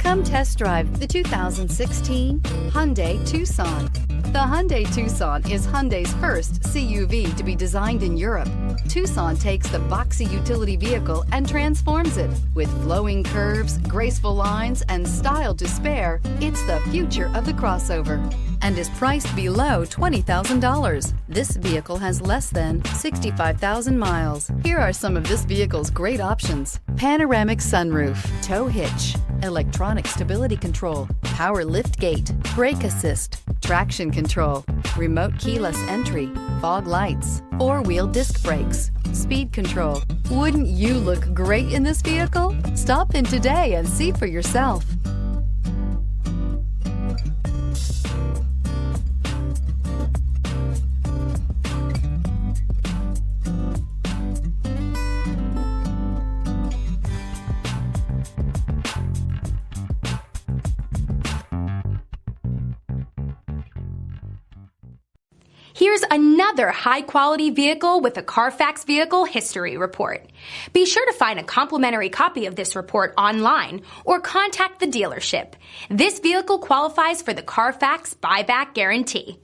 Come test drive the 2016 Hyundai Tucson. The Hyundai Tucson is Hyundai's first CUV to be designed in Europe. Tucson takes the boxy utility vehicle and transforms it. With flowing curves, graceful lines, and style to spare, it's the future of the crossover and is priced below $20,000. This vehicle has less than 65,000 miles. Here are some of this vehicle's great options: panoramic sunroof, tow hitch, electronic stability control, power lift gate, brake assist, traction control, remote keyless entry, fog lights, four-wheel disc brakes, speed control. Wouldn't you look great in this vehicle? Stop in today and see for yourself. Here's another high-quality vehicle with a Carfax Vehicle History Report. Be sure to find a complimentary copy of this report online or contact the dealership. This vehicle qualifies for the Carfax Buyback Guarantee.